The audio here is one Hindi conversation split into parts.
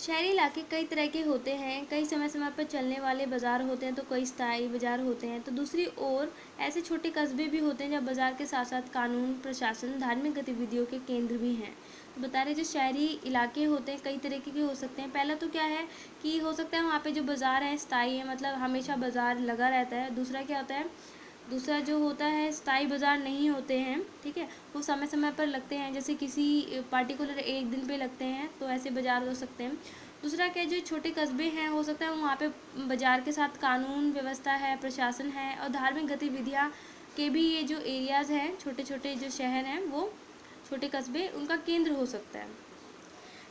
शहरी इलाके कई तरह के होते हैं। कई समय समय पर चलने वाले बाज़ार होते हैं तो कई स्थायी बाज़ार होते हैं। तो दूसरी ओर ऐसे छोटे कस्बे भी होते हैं जहाँ बाज़ार के साथ साथ कानून, प्रशासन, धार्मिक गतिविधियों के केंद्र भी हैं। तो बता रहे जो शहरी इलाके होते हैं कई तरीके के हो सकते हैं। पहला तो क्या है कि हो सकता है वहाँ पे जो बाज़ार है स्थायी है, मतलब हमेशा बाज़ार लगा रहता है। दूसरा क्या होता है, दूसरा जो होता है स्थायी बाज़ार नहीं होते हैं, ठीक है, वो समय समय पर लगते हैं, जैसे किसी पार्टिकुलर एक दिन पे लगते हैं, तो ऐसे बाज़ार हो सकते हैं। दूसरा क्या, जो छोटे कस्बे हैं हो सकता है वहाँ पे बाज़ार के साथ कानून व्यवस्था है, प्रशासन है और धार्मिक गतिविधियाँ के भी ये जो एरियाज़ हैं, छोटे छोटे जो शहर हैं वो छोटे कस्बे उनका केंद्र हो सकता है।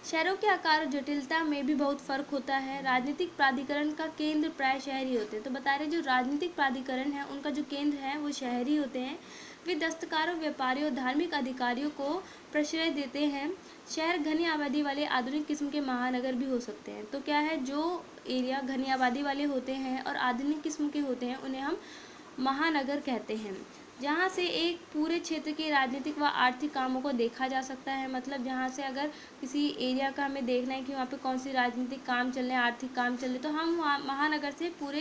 शहरों के आकार और जटिलता में भी बहुत फर्क होता है। राजनीतिक प्राधिकरण का केंद्र प्राय शहरी होते हैं। तो बता रहे जो राजनीतिक प्राधिकरण है उनका जो केंद्र है वो शहरी होते हैं। वे दस्तकारों, व्यापारियों और धार्मिक अधिकारियों को प्रश्रय देते हैं। शहर घनी आबादी वाले आधुनिक किस्म के महानगर भी हो सकते हैं। तो क्या है, जो एरिया घनी आबादी वाले होते हैं और आधुनिक किस्म के होते हैं उन्हें हम महानगर कहते हैं, जहाँ से एक पूरे क्षेत्र के राजनीतिक व आर्थिक कामों को देखा जा सकता है। मतलब जहाँ से अगर किसी एरिया का हमें देखना है कि वहाँ पे कौन सी राजनीतिक काम चल रहे हैं, आर्थिक काम चल रहे हैं, तो हम वहाँ महानगर से पूरे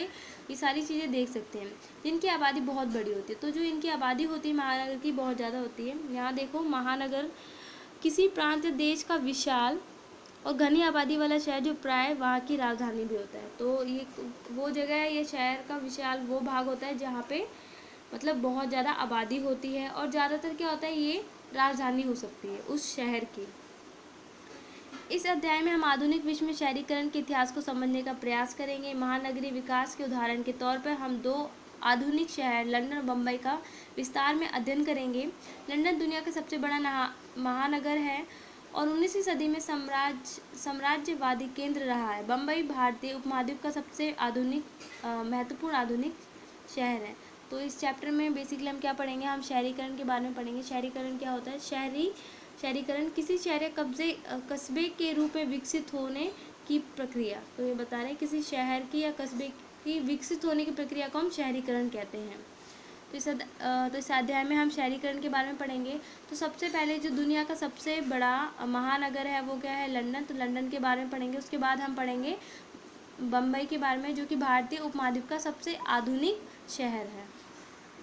ये सारी चीज़ें देख सकते हैं। जिनकी आबादी बहुत बड़ी होती है, तो जो इनकी आबादी होती है महानगर की बहुत ज़्यादा होती है। यहाँ देखो, महानगर किसी प्रांत या देश का विशाल और घनी आबादी वाला शहर जो प्राय वहाँ की राजधानी भी होता है। तो ये वो जगह है, ये शहर का विशाल वो भाग होता है जहाँ पे मतलब बहुत ज़्यादा आबादी होती है और ज़्यादातर क्या होता है, ये राजधानी हो सकती है उस शहर की। इस अध्याय में हम आधुनिक विश्व में शहरीकरण के इतिहास को समझने का प्रयास करेंगे। महानगरीय विकास के उदाहरण के तौर पर हम दो आधुनिक शहर लंदन और बम्बई का विस्तार में अध्ययन करेंगे। लंदन दुनिया का सबसे बड़ा महानगर है और 19वीं सदी में साम्राज्यवादी केंद्र रहा है। बम्बई भारतीय उपमहाद्वीप का सबसे महत्वपूर्ण आधुनिक शहर है। तो इस चैप्टर में बेसिकली हम क्या पढ़ेंगे, हम शहरीकरण के बारे में पढ़ेंगे। शहरीकरण क्या होता है, शहरीकरण किसी शहर या कस्बे के रूप में विकसित होने की प्रक्रिया। तो ये बता रहे हैं किसी शहर की या कस्बे की विकसित होने की प्रक्रिया को हम शहरीकरण कहते हैं। तो इस अध्याय में हम शहरीकरण के बारे में पढ़ेंगे। तो सबसे पहले जो दुनिया का सबसे बड़ा महानगर है वो क्या है, लंदन। तो लंदन के बारे में पढ़ेंगे। उसके बाद हम पढ़ेंगे बम्बई के बारे में, जो कि भारतीय उपमहाद्वीप का सबसे आधुनिक शहर है।